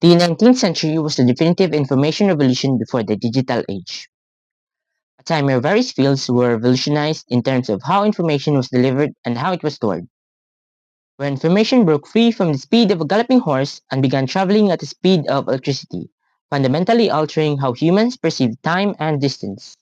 The 19th century was the definitive information revolution before the digital age, a time where various fields were revolutionized in terms of how information was delivered and how it was stored. Where information broke free from the speed of a galloping horse and began traveling at the speed of electricity, fundamentally altering how humans perceive time and distance.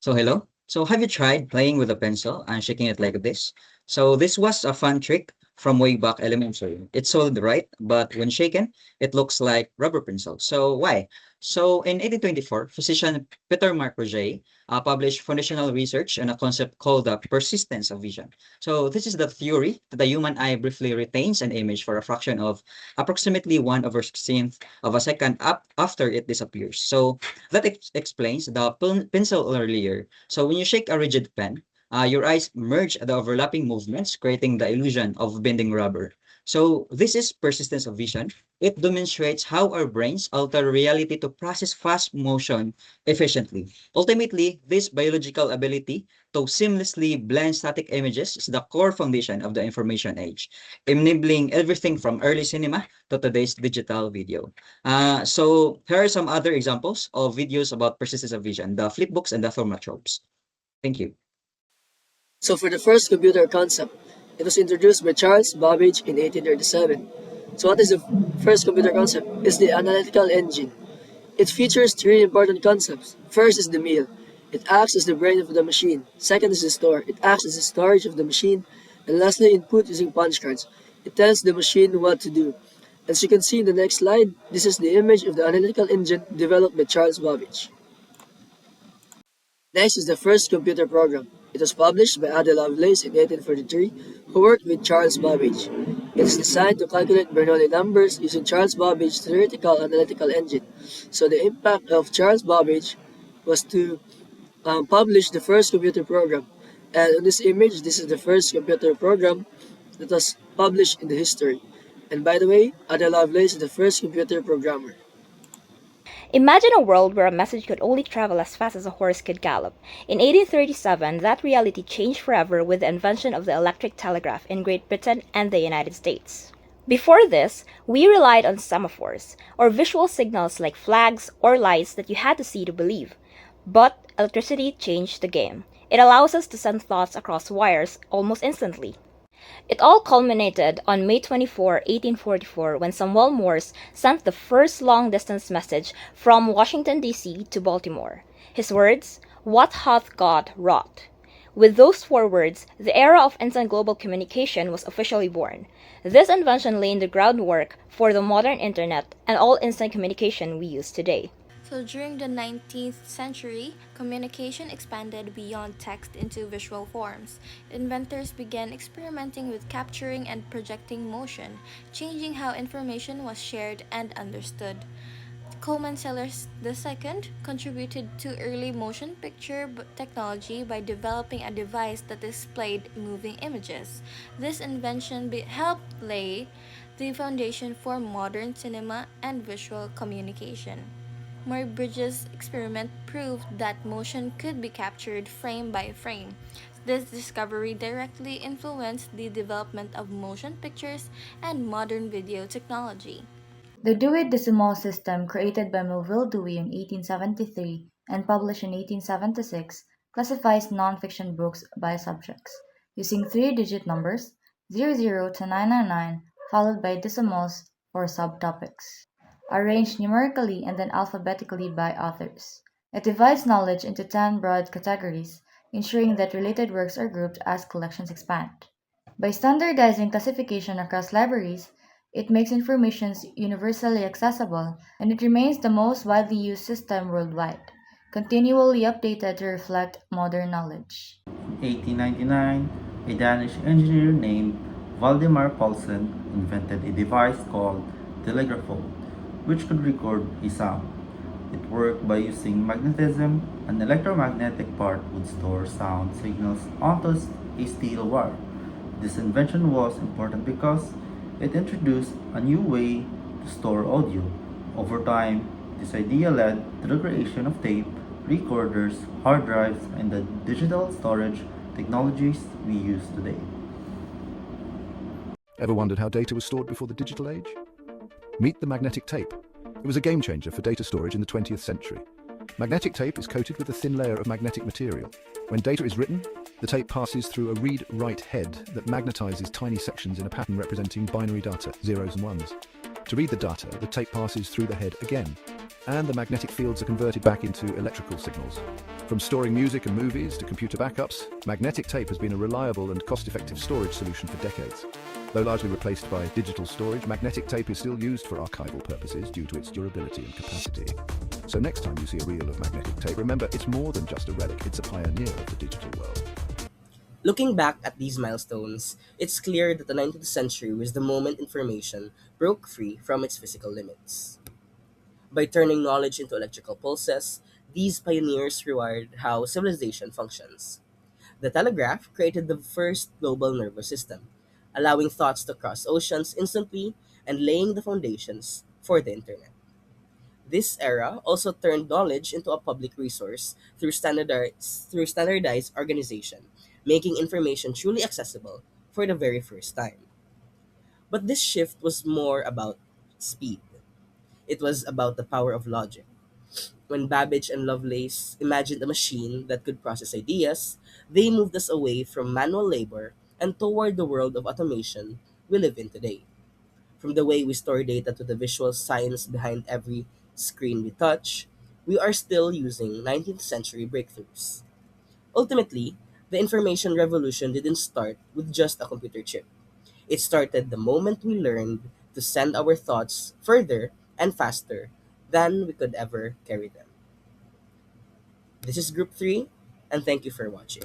So hello. So have you tried playing with a pencil and shaking it like this? So this was a fun trick from way back elementary. It's solid, right? But when shaken, it looks like rubber pencil. So why? So in 1824, physician Peter Mark Roget published foundational research on a concept called the persistence of vision. So this is the theory that the human eye briefly retains an image for a fraction of approximately 1/16th of a second up after it disappears. So that explains the pencil earlier. So when you shake a rigid pen, your eyes merge the overlapping movements, creating the illusion of bending rubber. So this is persistence of vision. It demonstrates how our brains alter reality to process fast motion efficiently. Ultimately, this biological ability to seamlessly blend static images is the core foundation of the information age, enabling everything from early cinema to today's digital video. So here are some other examples of videos about persistence of vision, the flipbooks and the thaumatropes. Thank you. So for the first computer concept, it was introduced by Charles Babbage in 1837. So what is the first computer concept? It's the analytical engine. It features three important concepts. First is the mill. It acts as the brain of the machine. Second is the store. It acts as the storage of the machine. And lastly, input using punch cards. It tells the machine what to do. As you can see in the next slide, this is the image of the analytical engine developed by Charles Babbage. Next is the first computer program. It was published by Ada Lovelace in 1843, who worked with Charles Babbage. It is designed to calculate Bernoulli numbers using Charles Babbage's theoretical analytical engine. So the impact of Charles Babbage was to publish the first computer program. And on this image, this is the first computer program that was published in the history. And by the way, Ada Lovelace is the first computer programmer. Imagine a world where a message could only travel as fast as a horse could gallop. In 1837, that reality changed forever with the invention of the electric telegraph in Great Britain and the United States. Before this, we relied on semaphores, or visual signals like flags or lights that you had to see to believe. But electricity changed the game. It allows us to send thoughts across wires almost instantly. It all culminated on May 24, 1844, when Samuel Morse sent the first long distance message from Washington, D.C. to Baltimore. His words, "What hath God wrought?" With those four words, the era of instant global communication was officially born. This invention laid the groundwork for the modern internet and all instant communication we use today. So during the 19th century, communication expanded beyond text into visual forms. Inventors began experimenting with capturing and projecting motion, changing how information was shared and understood. Coleman Sellers II contributed to early motion picture technology by developing a device that displayed moving images. This invention helped lay the foundation for modern cinema and visual communication. Muybridge's experiment proved that motion could be captured frame by frame. This discovery directly influenced the development of motion pictures and modern video technology. The Dewey Decimal System, created by Melville Dewey in 1873 and published in 1876, classifies nonfiction books by subjects, using three-digit numbers 00 to 999, followed by decimals for subtopics, arranged numerically and then alphabetically by authors. It divides knowledge into 10 broad categories, ensuring that related works are grouped as collections expand. By standardizing classification across libraries, it makes information universally accessible, and it remains the most widely used system worldwide, continually updated to reflect modern knowledge. 1899, a Danish engineer named Valdemar Poulsen invented a device called telegraphone, which could record a sound. It worked by using magnetism. An electromagnetic part would store sound signals onto a steel wire. This invention was important because it introduced a new way to store audio. Over time, this idea led to the creation of tape, recorders, hard drives, and the digital storage technologies we use today. Ever wondered how data was stored before the digital age? Meet the magnetic tape. It was a game changer for data storage in the 20th century. Magnetic tape is coated with a thin layer of magnetic material. When data is written, the tape passes through a read-write head that magnetizes tiny sections in a pattern representing binary data, zeros and ones. To read the data, the tape passes through the head again, and the magnetic fields are converted back into electrical signals. From storing music and movies to computer backups, magnetic tape has been a reliable and cost-effective storage solution for decades. Though largely replaced by digital storage, magnetic tape is still used for archival purposes due to its durability and capacity. So next time you see a reel of magnetic tape, remember it's more than just a relic, it's a pioneer of the digital world. Looking back at these milestones, it's clear that the 19th century was the moment information broke free from its physical limits. By turning knowledge into electrical pulses, these pioneers rewired how civilization functions. The telegraph created the first global nervous system, allowing thoughts to cross oceans instantly and laying the foundations for the internet. This era also turned knowledge into a public resource through standardized organization, making information truly accessible for the very first time. But this shift was more about speed. It was about the power of logic. When Babbage and Lovelace imagined a machine that could process ideas, they moved us away from manual labor and toward the world of automation we live in today. From the way we store data to the visual science behind every screen we touch, we are still using 19th century breakthroughs. Ultimately, the information revolution didn't start with just a computer chip. It started the moment we learned to send our thoughts further and faster than we could ever carry them. This is Group 3, and thank you for watching.